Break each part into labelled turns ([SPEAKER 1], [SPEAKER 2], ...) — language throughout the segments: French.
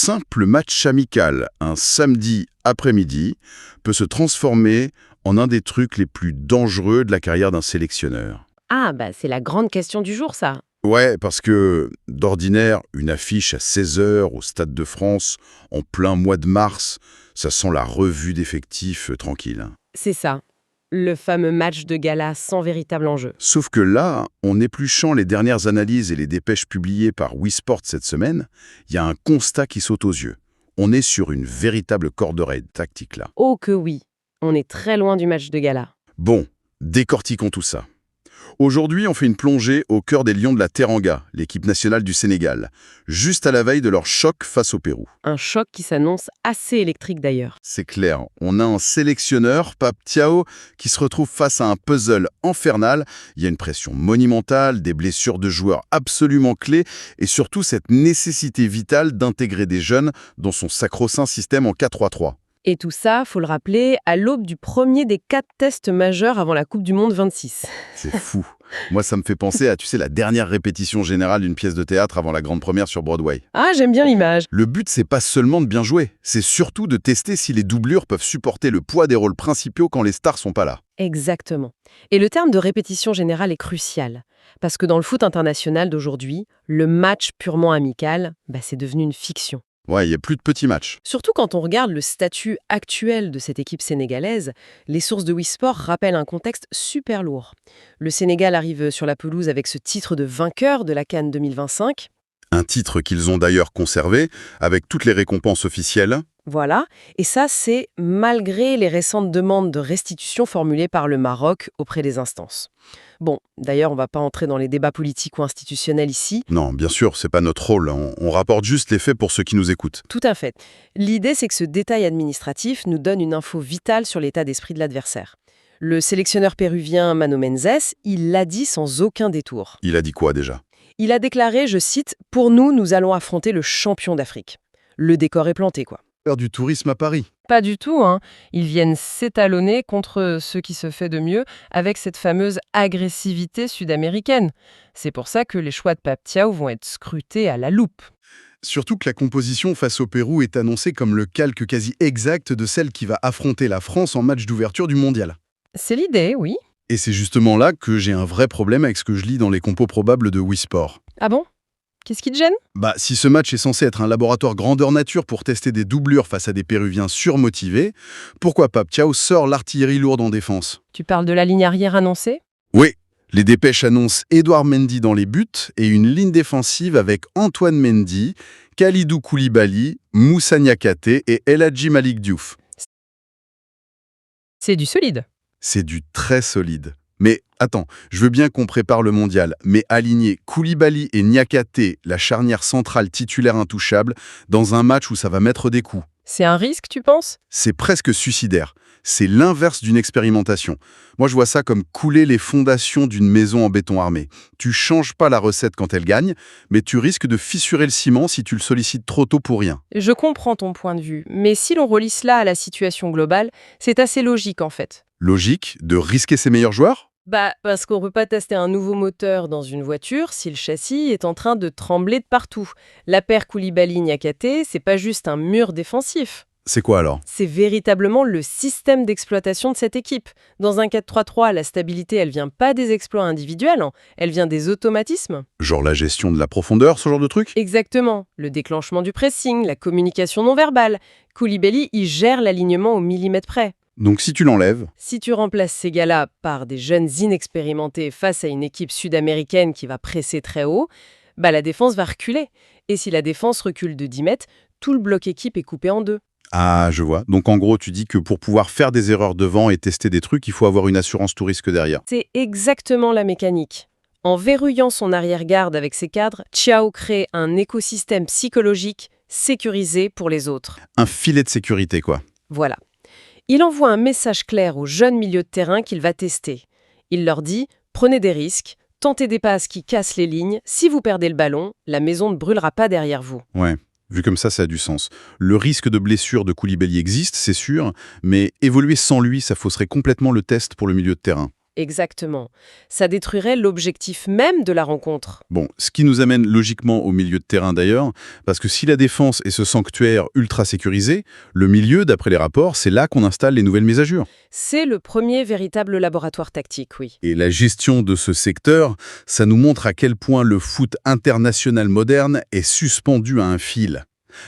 [SPEAKER 1] simple match amical, un samedi après-midi, peut se transformer en un des trucs les plus dangereux de la carrière d'un sélectionneur.
[SPEAKER 2] Ah, bah c'est la grande question du jour, ça.
[SPEAKER 1] Ouais, parce que, d'ordinaire, une affiche à 16 heures au Stade de France, en plein mois de mars, ça sent la revue d'effectifs tranquille.
[SPEAKER 2] C'est ça. Le fameux match de gala sans véritable enjeu.
[SPEAKER 1] Sauf que là, en épluchant les dernières analyses et les dépêches publiées par WeSport cette semaine, il y a un constat qui saute aux yeux. On est sur une véritable corde-raide tactique là.
[SPEAKER 2] Oh que oui, on est très loin du match de gala.
[SPEAKER 1] Bon, décortiquons tout ça. Aujourd'hui, on fait une plongée au cœur des Lions de la Teranga, l'équipe nationale du Sénégal, juste à la veille de leur choc face au Pérou.
[SPEAKER 2] Un choc qui s'annonce assez électrique d'ailleurs.
[SPEAKER 1] C'est clair, on a un sélectionneur, Pape Thiaw, qui se retrouve face à un puzzle infernal. Il y a une pression monumentale, des blessures de joueurs absolument clés et surtout cette nécessité vitale d'intégrer des jeunes dans son sacro-saint système en 4-3-3.
[SPEAKER 2] Et tout ça, faut le rappeler, à l'aube du premier des 4 tests majeurs avant la Coupe du Monde 26.
[SPEAKER 1] C'est fou. Moi, ça me fait penser à, la dernière répétition générale d'une pièce de théâtre avant la grande première sur Broadway.
[SPEAKER 2] Ah, j'aime bien l'image.
[SPEAKER 1] Le but, c'est pas seulement de bien jouer, c'est surtout de tester si les doublures peuvent supporter le poids des rôles principaux quand les stars sont pas là.
[SPEAKER 2] Exactement. Et le terme de répétition générale est crucial. Parce que dans le foot international d'aujourd'hui, le match purement amical, c'est devenu une fiction.
[SPEAKER 1] Ouais, il n'y a plus de petits matchs.
[SPEAKER 2] Surtout quand on regarde le statut actuel de cette équipe sénégalaise, les sources de WeSport rappellent un contexte super lourd. Le Sénégal arrive sur la pelouse avec ce titre de vainqueur de la CAN 2025.
[SPEAKER 1] Un titre qu'ils ont d'ailleurs conservé, avec toutes les récompenses officielles.
[SPEAKER 2] Voilà, et ça c'est malgré les récentes demandes de restitution formulées par le Maroc auprès des instances. Bon, d'ailleurs, on ne va pas entrer dans les débats politiques ou institutionnels ici.
[SPEAKER 1] Non, bien sûr, c'est pas notre rôle. On rapporte juste les faits pour ceux qui nous écoutent.
[SPEAKER 2] Tout à fait. L'idée, c'est que ce détail administratif nous donne une info vitale sur l'état d'esprit de l'adversaire. Le sélectionneur péruvien Mano Menezes, il l'a dit sans aucun détour.
[SPEAKER 1] Il a dit quoi déjà ?
[SPEAKER 2] Il a déclaré, je cite, « Pour nous, nous allons affronter le champion d'Afrique. » Le décor est planté, quoi.
[SPEAKER 1] Faire du tourisme à Paris.
[SPEAKER 2] Pas du tout, hein. Ils viennent s'étalonner contre ce qui se fait de mieux avec cette fameuse agressivité sud-américaine. C'est pour ça que les choix de Pape Thiaw vont être scrutés à la loupe.
[SPEAKER 1] Surtout que la composition face au Pérou est annoncée comme le calque quasi exact de celle qui va affronter la France en match d'ouverture du mondial.
[SPEAKER 2] C'est l'idée, oui.
[SPEAKER 1] Et c'est justement là que j'ai un vrai problème avec ce que je lis dans les compos probables de WeSport.
[SPEAKER 2] Ah bon ? Qu'est-ce qui te gêne ?
[SPEAKER 1] Si ce match est censé être un laboratoire grandeur nature pour tester des doublures face à des Péruviens surmotivés, pourquoi Pape Thiaw sort l'artillerie lourde en défense ?
[SPEAKER 2] Tu parles de la ligne arrière annoncée ?
[SPEAKER 1] Oui, les dépêches annoncent Edouard Mendy dans les buts et une ligne défensive avec Antoine Mendy, Kalidou Koulibaly, Moussa Niakhaté et El Hadji Malick Diouf.
[SPEAKER 2] C'est du solide.
[SPEAKER 1] C'est du très solide. Mais attends, je veux bien qu'on prépare le mondial, mais aligner Koulibaly et Niakhaté, la charnière centrale titulaire intouchable, dans un match où ça va mettre des coups.
[SPEAKER 2] C'est un risque, tu penses ?
[SPEAKER 1] C'est presque suicidaire. C'est l'inverse d'une expérimentation. Moi, je vois ça comme couler les fondations d'une maison en béton armé. Tu changes pas la recette quand elle gagne, mais tu risques de fissurer le ciment si tu le sollicites trop tôt pour rien.
[SPEAKER 2] Je comprends ton point de vue, mais si l'on relie cela à la situation globale, c'est assez logique en fait.
[SPEAKER 1] Logique de risquer ses meilleurs joueurs ?
[SPEAKER 2] Parce qu'on peut pas tester un nouveau moteur dans une voiture si le châssis est en train de trembler de partout. La paire Koulibaly-Niakhaté, c'est pas juste un mur défensif.
[SPEAKER 1] C'est quoi alors ?
[SPEAKER 2] C'est véritablement le système d'exploitation de cette équipe. Dans un 4-3-3, la stabilité, elle vient pas des exploits individuels, hein. Elle vient des automatismes.
[SPEAKER 1] Genre la gestion de la profondeur, ce genre de truc ?
[SPEAKER 2] Exactement. Le déclenchement du pressing, la communication non verbale. Koulibaly, il gère l'alignement au millimètre près.
[SPEAKER 1] Donc si tu l'enlèves,
[SPEAKER 2] Si tu remplaces ces gars-là par des jeunes inexpérimentés face à une équipe sud-américaine qui va presser très haut, la défense va reculer. Et si la défense recule de 10 mètres, tout le bloc équipe est coupé en deux.
[SPEAKER 1] ah, je vois. Donc en gros, tu dis que pour pouvoir faire des erreurs devant et tester des trucs, il faut avoir une assurance tout risque derrière.
[SPEAKER 2] C'est exactement la mécanique. En verrouillant son arrière-garde avec ses cadres, Thiaw crée un écosystème psychologique sécurisé pour les autres.
[SPEAKER 1] Un filet de sécurité, quoi.
[SPEAKER 2] Voilà. Il envoie un message clair aux jeunes milieux de terrain qu'il va tester. Il leur dit « Prenez des risques, tentez des passes qui cassent les lignes. Si vous perdez le ballon, la maison ne brûlera pas derrière vous. »
[SPEAKER 1] Ouais. Vu comme ça a du sens. Le risque de blessure de Koulibaly existe, c'est sûr, mais évoluer sans lui, ça fausserait complètement le test pour le milieu de terrain.
[SPEAKER 2] Exactement. Ça détruirait l'objectif même de la rencontre.
[SPEAKER 1] Bon, ce qui nous amène logiquement au milieu de terrain d'ailleurs, parce que si la défense est ce sanctuaire ultra sécurisé, le milieu, d'après les rapports, c'est là qu'on installe les nouvelles mises à jour.
[SPEAKER 2] C'est le premier véritable laboratoire tactique, oui.
[SPEAKER 1] Et la gestion de ce secteur, ça nous montre à quel point le foot international moderne est suspendu à un fil.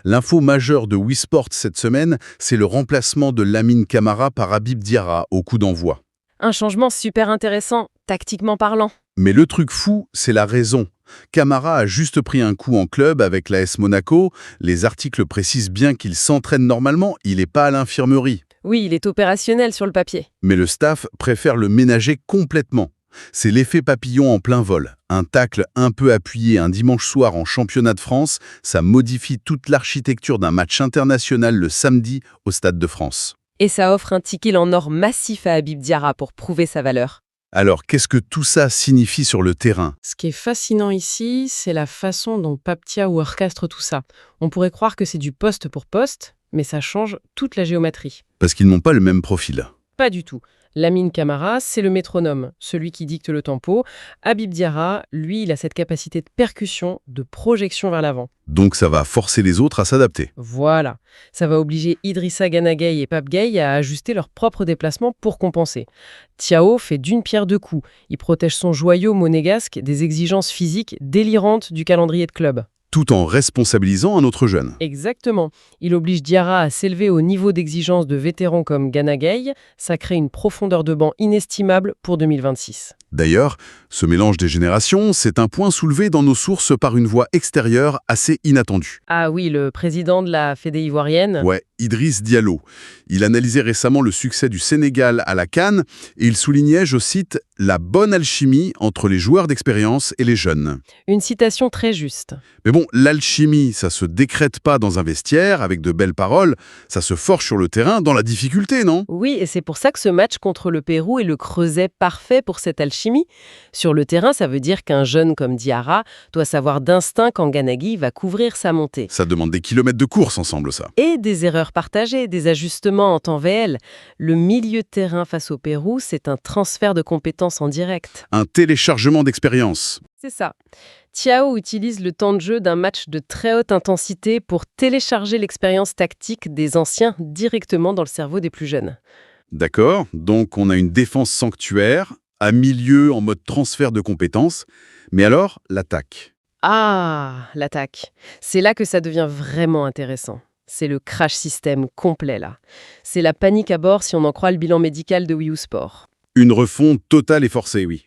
[SPEAKER 1] L'info majeure de Wii Sports cette semaine, c'est le remplacement de Lamine Camara par Habib Diarra au coup d'envoi.
[SPEAKER 2] Un changement super intéressant, tactiquement parlant.
[SPEAKER 1] Mais le truc fou, c'est la raison. Camara a juste pris un coup en club avec l'AS Monaco. Les articles précisent bien qu'il s'entraîne normalement, il n'est pas à l'infirmerie.
[SPEAKER 2] Oui, il est opérationnel sur le papier.
[SPEAKER 1] Mais le staff préfère le ménager complètement. C'est l'effet papillon en plein vol. Un tacle un peu appuyé un dimanche soir en championnat de France, ça modifie toute l'architecture d'un match international le samedi au Stade de France.
[SPEAKER 2] Et ça offre un ticket en or massif à Habib Diarra pour prouver sa valeur.
[SPEAKER 1] Alors, qu'est-ce que tout ça signifie sur le terrain?
[SPEAKER 3] Ce qui est fascinant ici, c'est la façon dont Pape Thiaw orchestre tout ça. On pourrait croire que c'est du poste pour poste, mais ça change toute la géométrie.
[SPEAKER 1] Parce qu'ils n'ont pas le même profil.
[SPEAKER 3] Pas du tout. Lamine Camara, c'est le métronome, celui qui dicte le tempo. Habib Diarra, lui, il a cette capacité de percussion, de projection vers l'avant.
[SPEAKER 1] Donc ça va forcer les autres à s'adapter.
[SPEAKER 3] Voilà. Ça va obliger Idrissa Gana Gueye et Pape Gueye à ajuster leur propre déplacement pour compenser. Thiaw fait d'une pierre deux coups. Il protège son joyau monégasque des exigences physiques délirantes du calendrier de club.
[SPEAKER 1] Tout en responsabilisant un autre jeune.
[SPEAKER 3] Exactement. Il oblige Diarra à s'élever au niveau d'exigence de vétérans comme Gana Gueye. Ça crée une profondeur de banc inestimable pour 2026.
[SPEAKER 1] D'ailleurs, ce mélange des générations, c'est un point soulevé dans nos sources par une voix extérieure assez inattendue.
[SPEAKER 3] Ah oui, le président de la Fédé ivoirienne.
[SPEAKER 1] Ouais, Idriss Diallo. Il analysait récemment le succès du Sénégal à la CAN et il soulignait, je cite, « la bonne alchimie entre les joueurs d'expérience et les jeunes ».
[SPEAKER 3] Une citation très juste.
[SPEAKER 1] Mais bon, l'alchimie, ça se décrète pas dans un vestiaire avec de belles paroles, ça se forge sur le terrain dans la difficulté, non?
[SPEAKER 3] Oui, et c'est pour ça que ce match contre le Pérou est le creuset parfait pour cette alchimie. Sur le terrain, ça veut dire qu'un jeune comme Diarra doit savoir d'instinct quand Gana Gueye va couvrir sa montée.
[SPEAKER 1] Ça demande des kilomètres de course ensemble, ça.
[SPEAKER 3] Et des erreurs partagées, des ajustements en temps réel. Le milieu de terrain face au Pérou, c'est un transfert de compétences en direct.
[SPEAKER 1] Un téléchargement d'expérience.
[SPEAKER 3] C'est ça. Thiaw utilise le temps de jeu d'un match de très haute intensité pour télécharger l'expérience tactique des anciens directement dans le cerveau des plus jeunes.
[SPEAKER 1] D'accord, donc on a une défense sanctuaire, à milieu en mode transfert de compétences, mais alors l'attaque.
[SPEAKER 3] Ah, l'attaque. C'est là que ça devient vraiment intéressant. C'est le crash system complet là. C'est la panique à bord si on en croit le bilan médical de Wii Sport.
[SPEAKER 1] Une refonte totale et forcée, oui.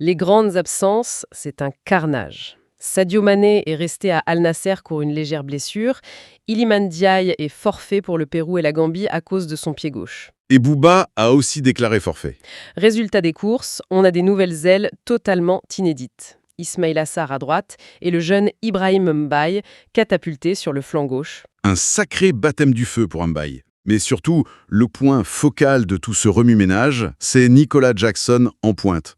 [SPEAKER 3] Les grandes absences, c'est un carnage. Sadio Mané est resté à Al Nasser pour une légère blessure. Iliman Ndiaye est forfait pour le Pérou et la Gambie à cause de son pied gauche.
[SPEAKER 1] Et Bouba a aussi déclaré forfait.
[SPEAKER 3] Résultat des courses, on a des nouvelles ailes totalement inédites. Ismail Assar à droite et le jeune Ibrahim Mbaye catapulté sur le flanc gauche.
[SPEAKER 1] Un sacré baptême du feu pour Mbaye. Mais surtout, le point focal de tout ce remue-ménage, c'est Nicolas Jackson en pointe.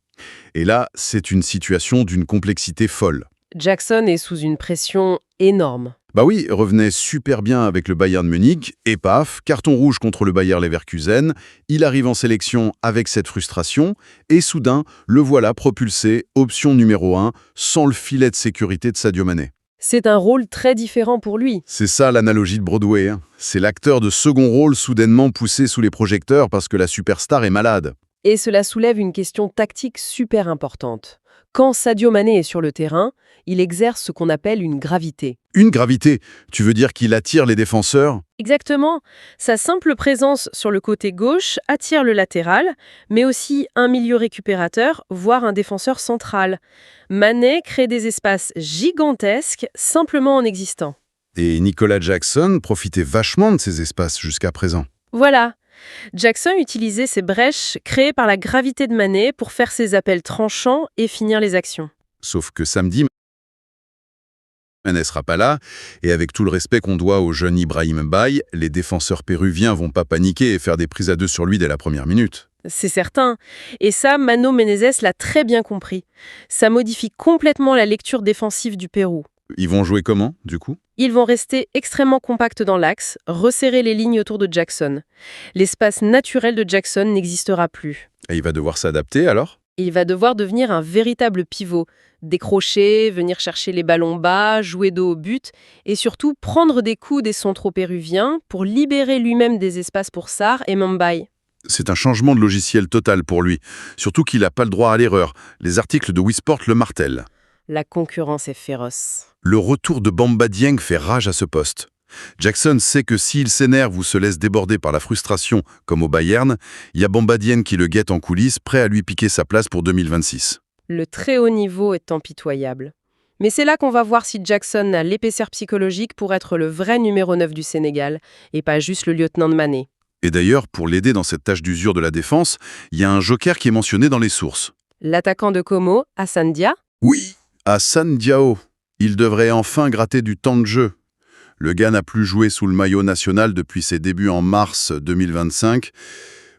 [SPEAKER 1] Et là, c'est une situation d'une complexité folle.
[SPEAKER 3] Jackson est sous une pression énorme.
[SPEAKER 1] Bah oui, revenait super bien avec le Bayern Munich, et paf, carton rouge contre le Bayer Leverkusen, il arrive en sélection avec cette frustration, et soudain, le voilà propulsé, option numéro 1, sans le filet de sécurité de Sadio Mané.
[SPEAKER 3] C'est un rôle très différent pour lui.
[SPEAKER 1] C'est ça l'analogie de Broadway, hein. C'est l'acteur de second rôle soudainement poussé sous les projecteurs parce que la superstar est malade.
[SPEAKER 3] Et cela soulève une question tactique super importante. Quand Sadio Mané est sur le terrain, il exerce ce qu'on appelle une gravité.
[SPEAKER 1] Une gravité, tu veux dire qu'il attire les défenseurs?
[SPEAKER 3] Exactement. Sa simple présence sur le côté gauche attire le latéral, mais aussi un milieu récupérateur, voire un défenseur central. Mané crée des espaces gigantesques simplement en existant.
[SPEAKER 1] Et Nicolas Jackson profitait vachement de ces espaces jusqu'à présent.
[SPEAKER 3] Voilà. Jackson utilisait ces brèches créées par la gravité de Mané pour faire ses appels tranchants et finir les actions.
[SPEAKER 1] Sauf que samedi, Mané ne sera pas là, et avec tout le respect qu'on doit au jeune Ibrahim Mbaye, les défenseurs péruviens vont pas paniquer et faire des prises à deux sur lui dès la première minute.
[SPEAKER 3] C'est certain. Et ça, Mano Menezes l'a très bien compris. Ça modifie complètement la lecture défensive du Pérou.
[SPEAKER 1] Ils vont jouer comment, du coup?
[SPEAKER 3] Ils vont rester extrêmement compacts dans l'axe, resserrer les lignes autour de Jackson. L'espace naturel de Jackson n'existera plus.
[SPEAKER 1] Et il va devoir s'adapter alors?
[SPEAKER 3] Et il va devoir devenir un véritable pivot, décrocher, venir chercher les ballons bas, jouer dos au but, et surtout prendre des coups des centraux péruviens pour libérer lui-même des espaces pour Sarr et Mumbai.
[SPEAKER 1] C'est un changement de logiciel total pour lui. Surtout qu'il n'a pas le droit à l'erreur. Les articles de Wisport le martèlent.
[SPEAKER 3] La concurrence est féroce.
[SPEAKER 1] Le retour de Bamba Dieng fait rage à ce poste. Jackson sait que s'il s'énerve ou se laisse déborder par la frustration, comme au Bayern, il y a Bamba Dieng qui le guette en coulisses, prêt à lui piquer sa place pour 2026.
[SPEAKER 3] Le très haut niveau est impitoyable. Mais c'est là qu'on va voir si Jackson a l'épaisseur psychologique pour être le vrai numéro 9 du Sénégal, et pas juste le lieutenant de Mané.
[SPEAKER 1] Et d'ailleurs, pour l'aider dans cette tâche d'usure de la défense, il y a un joker qui est mentionné dans les sources.
[SPEAKER 3] L'attaquant de Como, Hassan Dia.
[SPEAKER 1] Oui, Hassan Diao. Il devrait enfin gratter du temps de jeu. Le gars n'a plus joué sous le maillot national depuis ses débuts en mars 2025.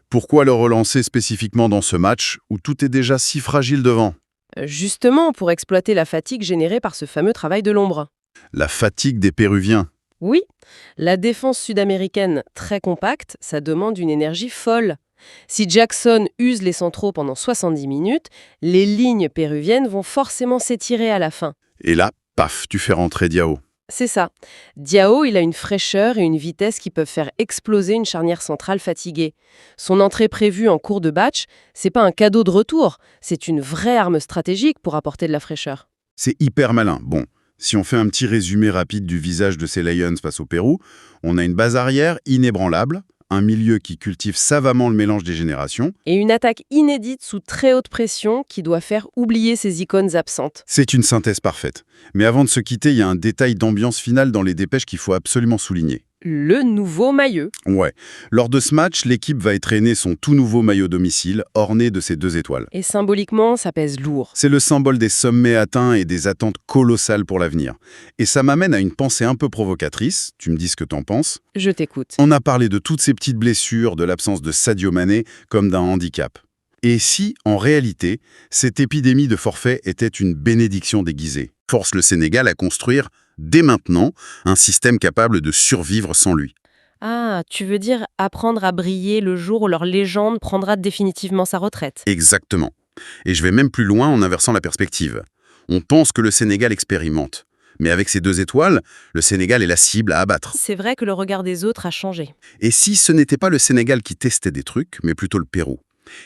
[SPEAKER 1] Pourquoi le relancer spécifiquement dans ce match où tout est déjà si fragile devant?
[SPEAKER 3] Justement pour exploiter la fatigue générée par ce fameux travail de l'ombre.
[SPEAKER 1] La fatigue des Péruviens.
[SPEAKER 3] Oui, la défense sud-américaine très compacte, ça demande une énergie folle. Si Jackson use les centraux pendant 70 minutes, les lignes péruviennes vont forcément s'étirer à la fin.
[SPEAKER 1] Et là, paf, tu fais rentrer Diao.
[SPEAKER 3] C'est ça. Diao, il a une fraîcheur et une vitesse qui peuvent faire exploser une charnière centrale fatiguée. Son entrée prévue en cours de match, c'est pas un cadeau de retour, c'est une vraie arme stratégique pour apporter de la fraîcheur.
[SPEAKER 1] C'est hyper malin. Bon, si on fait un petit résumé rapide du visage de ces Lions face au Pérou, on a une base arrière inébranlable, un milieu qui cultive savamment le mélange des générations.
[SPEAKER 3] Et une attaque inédite sous très haute pression qui doit faire oublier ces icônes absentes.
[SPEAKER 1] C'est une synthèse parfaite. Mais avant de se quitter, il y a un détail d'ambiance finale dans les dépêches qu'il faut absolument souligner.
[SPEAKER 3] Le nouveau maillot.
[SPEAKER 1] Ouais. Lors de ce match, l'équipe va étreiner son tout nouveau maillot domicile, orné de ses 2 étoiles.
[SPEAKER 3] Et symboliquement, ça pèse lourd.
[SPEAKER 1] C'est le symbole des sommets atteints et des attentes colossales pour l'avenir. Et ça m'amène à une pensée un peu provocatrice. Tu me dis ce que t'en penses.
[SPEAKER 3] Je t'écoute.
[SPEAKER 1] On a parlé de toutes ces petites blessures, de l'absence de Sadio Mané, comme d'un handicap. Et si, en réalité, cette épidémie de forfait était une bénédiction déguisée? Force le Sénégal à construire, dès maintenant, un système capable de survivre sans lui.
[SPEAKER 3] Ah, tu veux dire apprendre à briller le jour où leur légende prendra définitivement sa retraite.
[SPEAKER 1] Exactement. Et je vais même plus loin en inversant la perspective. On pense que le Sénégal expérimente. Mais avec ses 2 étoiles, le Sénégal est la cible à abattre.
[SPEAKER 3] C'est vrai que le regard des autres a changé.
[SPEAKER 1] Et si ce n'était pas le Sénégal qui testait des trucs, mais plutôt le Pérou?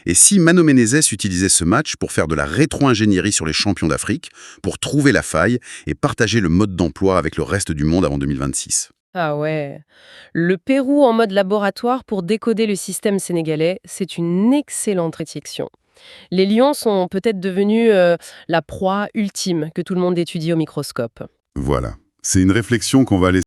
[SPEAKER 1] Et si Mano Menezes utilisait ce match pour faire de la rétro-ingénierie sur les champions d'Afrique, pour trouver la faille et partager le mode d'emploi avec le reste du monde avant 2026?
[SPEAKER 3] Ah ouais. Le Pérou en mode laboratoire pour décoder le système sénégalais, c'est une excellente réflexion. Les lions sont peut-être devenus la proie ultime que tout le monde étudie au microscope.
[SPEAKER 1] Voilà. C'est une réflexion qu'on va laisser